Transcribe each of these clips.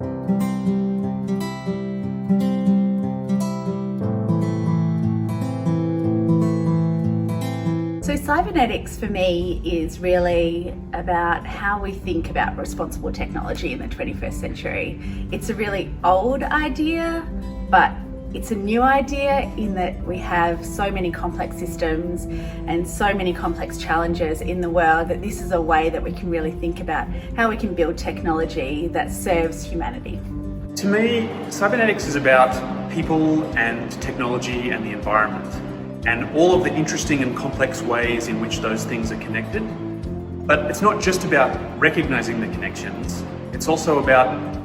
So cybernetics for me is really about how we think about responsible technology in the 21st century. It's a really old idea, but it's a new idea in that we have so many complex systems and so many complex challenges in the world that this is a way that we can really think about how we can build technology that serves humanity. To me, cybernetics is about people and technology and the environment, and all of the interesting and complex ways in which those things are connected. But it's not just about recognizing the connections, it's also about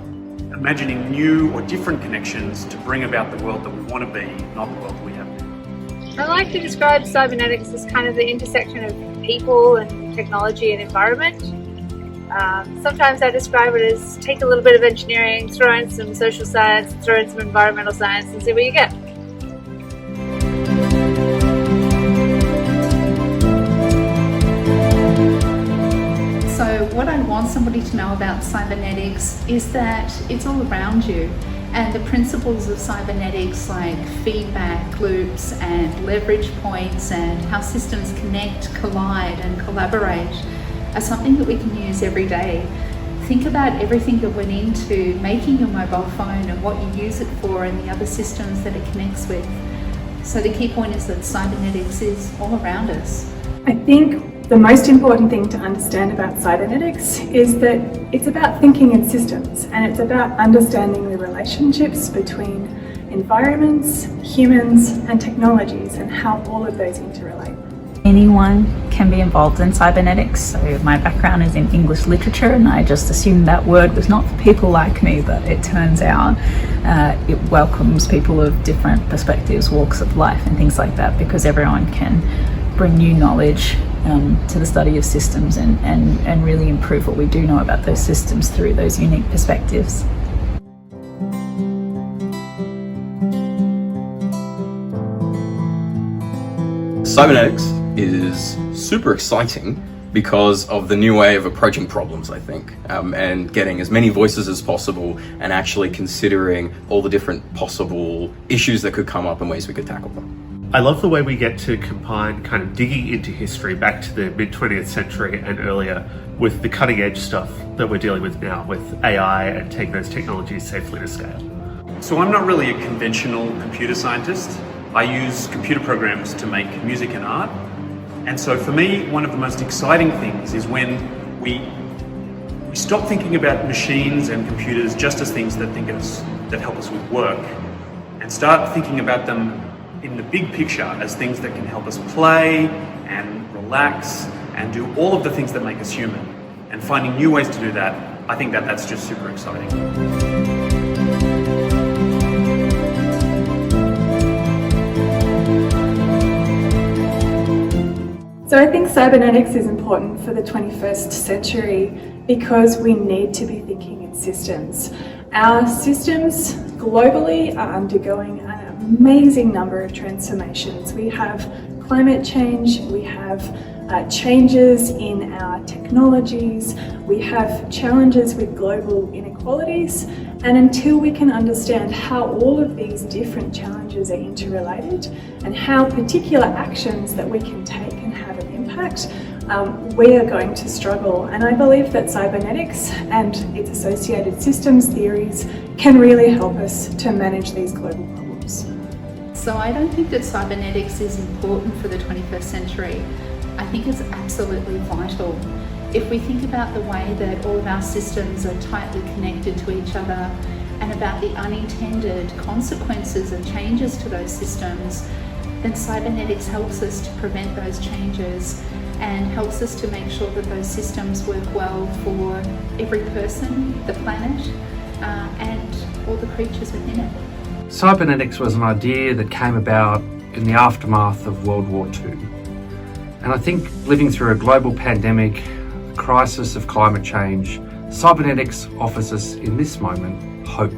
imagining new or different connections to bring about the world that we want to be, not the world we have been. I like to describe cybernetics as kind of the intersection of people and technology and environment. Sometimes I describe it as take a little bit of engineering, throw in some social science, throw in some environmental science and see what you get. So what I want somebody to know about cybernetics is that it's all around you, and the principles of cybernetics like feedback loops and leverage points and how systems connect, collide and collaborate are something that we can use every day. Think about everything that went into making your mobile phone and what you use it for and the other systems that it connects with. So the key point is that cybernetics is all around us. I think the most important thing to understand about cybernetics is that it's about thinking in systems, and it's about understanding the relationships between environments, humans and technologies and how all of those interrelate. Anyone can be involved in cybernetics. So my background is in English literature and I just assumed that word was not for people like me, but it turns out it welcomes people of different perspectives, walks of life and things like that, because everyone can bring new knowledge to the study of systems and really improve what we do know about those systems through those unique perspectives. Cybernetics is super exciting because of the new way of approaching problems, I think, and getting as many voices as possible and actually considering all the different possible issues that could come up and ways we could tackle them. I love the way we get to combine kind of digging into history back to the mid-20th century and earlier with the cutting edge stuff that we're dealing with now with AI and taking those technologies safely to scale. So I'm not really a conventional computer scientist. I use computer programs to make music and art. And so for me, one of the most exciting things is when we stop thinking about machines and computers just as things that help us with work, and start thinking about them in the big picture as things that can help us play and relax and do all of the things that make us human. And finding new ways to do that, I think that's just super exciting. So I think cybernetics is important for the 21st century because we need to be thinking in systems. Our systems globally are undergoing an amazing number of transformations. We have climate change, we have changes in our technologies, we have challenges with global inequalities, and until we can understand how all of these different challenges are interrelated and how particular actions that we can take and have an impact, we are going to struggle. And I believe that cybernetics and its associated systems theories can really help us to manage these global problems. So I don't think that cybernetics is important for the 21st century. I think it's absolutely vital. If we think about the way that all of our systems are tightly connected to each other and about the unintended consequences of changes to those systems, then cybernetics helps us to prevent those changes and helps us to make sure that those systems work well for every person, the planet, and all the creatures within it. Cybernetics was an idea that came about in the aftermath of World War II. And I think living through a global pandemic, the crisis of climate change, cybernetics offers us in this moment hope.